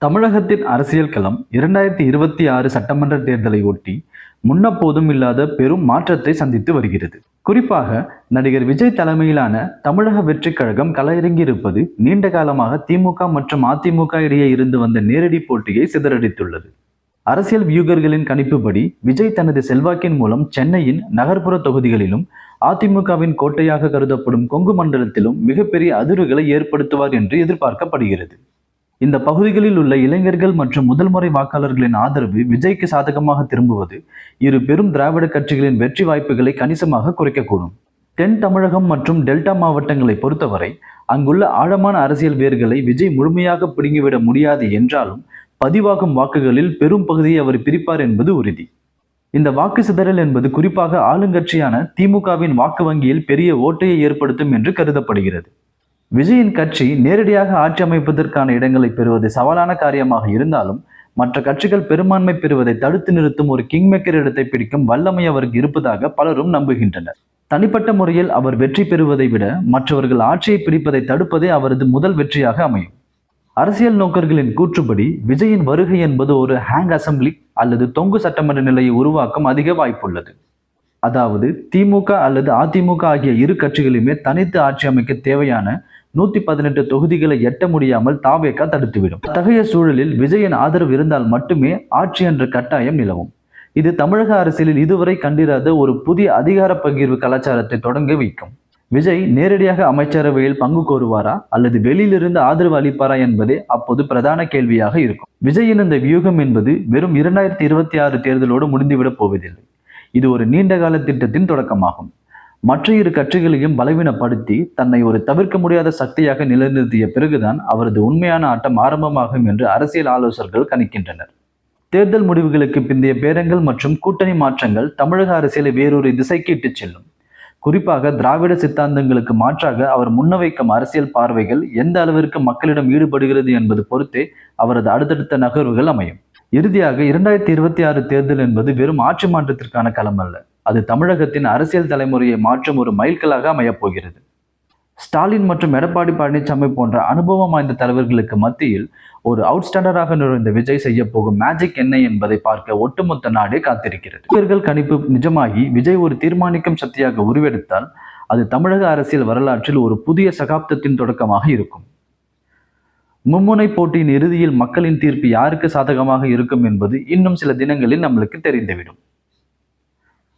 தமிழகத்தின் அரசியல் களம் 2026 சட்டமன்ற தேர்தலை ஒட்டி முன்னப்போதும் இல்லாத பெரும் மாற்றத்தை சந்தித்து வருகிறது. குறிப்பாக நடிகர் விஜய் தலைமையிலான தமிழக வெற்றிக் கழகம் களமிறங்கியிருப்பது நீண்ட காலமாக திமுக மற்றும் அதிமுக இடையே இருந்து வந்த நேரடி போட்டியை சிதறடித்துள்ளது. அரசியல் வியூகர்களின் கணிப்புப்படி விஜய் தனது செல்வாக்கின் மூலம் சென்னையின் நகர்ப்புற தொகுதிகளிலும் அதிமுகவின் கோட்டையாக கருதப்படும் கொங்கு மண்டலத்திலும் மிகப்பெரிய அதிர்வுகளை ஏற்படுத்துவார் என்று எதிர்பார்க்கப்படுகிறது. இந்த பகுதிகளில் உள்ள இளைஞர்கள் மற்றும் முதல் முறை வாக்காளர்களின் ஆதரவு விஜய்க்கு சாதகமாக திரும்புவது இரு பெரும் திராவிட கட்சிகளின் வெற்றி வாய்ப்புகளை கணிசமாக குறைக்கக்கூடும். தென் தமிழகம் மற்றும் டெல்டா மாவட்டங்களை பொறுத்தவரை அங்குள்ள ஆழமான அரசியல் வேர்களை விஜய் முழுமையாக பிடுங்கிவிட முடியாது என்றாலும் பதிவாகும் வாக்குகளில் பெரும் பகுதியை அவர் பிரிப்பார் என்பது உறுதி. இந்த வாக்கு சிதறல் என்பது குறிப்பாக ஆளுங்கட்சியான திமுகவின் வாக்கு வங்கியில் பெரிய ஓட்டையை ஏற்படுத்தும் என்று கருதப்படுகிறது. விஜயின் கட்சி நேரடியாக ஆட்சி அமைப்பதற்கான இடங்களை பெறுவது சவாலான காரியமாக இருந்தாலும் மற்ற கட்சிகள் பெரும்பான்மை பெறுவதை தடுத்து நிறுத்தும் ஒரு கிங்மேக்கர் இடத்தை பிடிக்கும் வல்லமை அவருக்கு இருப்பதாக பலரும் நம்புகின்றனர். தனிப்பட்ட முறையில் அவர் வெற்றி பெறுவதை விட மற்றவர்கள் ஆட்சியை பிடிப்பதை தடுப்பதே அவரது முதல் வெற்றியாக அமையும். அரசியல் நோக்கர்களின் கூற்றுப்படி விஜயின் வருகை என்பது ஒரு ஹேங் அசம்பிளி அல்லது தொங்கு சட்டமன்ற நிலையை உருவாக்கும் அதிக வாய்ப்புள்ளது. அதாவது திமுக அல்லது அதிமுக ஆகிய இரு கட்சிகளுமே தனித்து ஆட்சி அமைக்க தேவையான 118 தொகுதிகளை எட்ட முடியாமல் தாவேகா தடுத்துவிடும். அத்தகைய சூழலில் விஜயின் ஆதரவு இருந்தால் மட்டுமே ஆட்சி என்ற கட்டாயம் நிலவும். இது தமிழக அரசியலில் இதுவரை கண்டிராத ஒரு புதிய அதிகார பகிர்வு கலாச்சாரத்தை தொடங்க வைக்கும். விஜய் நேரடியாக அமைச்சரவையில் பங்கு கோருவாரா அல்லது வெளியிலிருந்து ஆதரவு அளிப்பாரா என்பதே அப்போது பிரதான கேள்வியாக இருக்கும். விஜயின் இந்த வியூகம் என்பது வெறும் 2026 தேர்தலோடு முடிந்துவிடப் போவதில்லை. இது ஒரு நீண்டகால திட்டத்தின் தொடக்கமாகும். மற்ற இரு கட்சிகளையும் பலவீனப்படுத்தி தன்னை ஒரு தவிர்க்க முடியாத சக்தியாக நிலைநிறுத்திய பிறகுதான் அவரது உண்மையான ஆட்டம் ஆரம்பமாகும் என்று அரசியல் ஆலோசகர்கள் கணிக்கின்றனர். தேர்தல் முடிவுகளுக்கு பிந்தைய பேரங்கள் மற்றும் கூட்டணி மாற்றங்கள் தமிழக அரசியலை வேறொரு திசைக்கு இட்டுச் செல்லும். குறிப்பாக திராவிட சித்தாந்தங்களுக்கு மாற்றாக அவர் முன்வைக்கும் அரசியல் பார்வைகள் எந்த அளவிற்கு மக்களிடம் ஈடுபடுகிறது என்பது பொறுத்தே அவரது அடுத்தடுத்த நகர்வுகள் அமையும். இறுதியாக 2026 தேர்தல் என்பது வெறும் ஆட்சி மாற்றத்திற்கான களம் அல்ல. அது தமிழகத்தின் அரசியல் தலைமுறையை மாற்றும் ஒரு மைல்கல்லாக அமையப்போகிறது. ஸ்டாலின் மற்றும் எடப்பாடி பழனிசாமி போன்ற அனுபவம் வாய்ந்த தலைவர்களுக்கு மத்தியில் ஒரு அவுட்ஸ்டாண்டராக நுழைந்த விஜய் செய்ய போகும் மேஜிக் என்ன என்பதை பார்க்க ஒட்டுமொத்த நாடே காத்திருக்கிறது. இவர்கள் கணிப்பு நிஜமாகி விஜய் ஒரு தீர்மானிக்கும் சக்தியாக உருவெடுத்தால் அது தமிழக அரசியல் வரலாற்றில் ஒரு புதிய சகாப்தத்தின் தொடக்கமாக இருக்கும். மும்முனை போட்டியின் இறுதியில் மக்களின் தீர்ப்பு யாருக்கு சாதகமாக இருக்கும் என்பது இன்னும் சில தினங்களில் நம்மளுக்கு தெரிந்துவிடும்.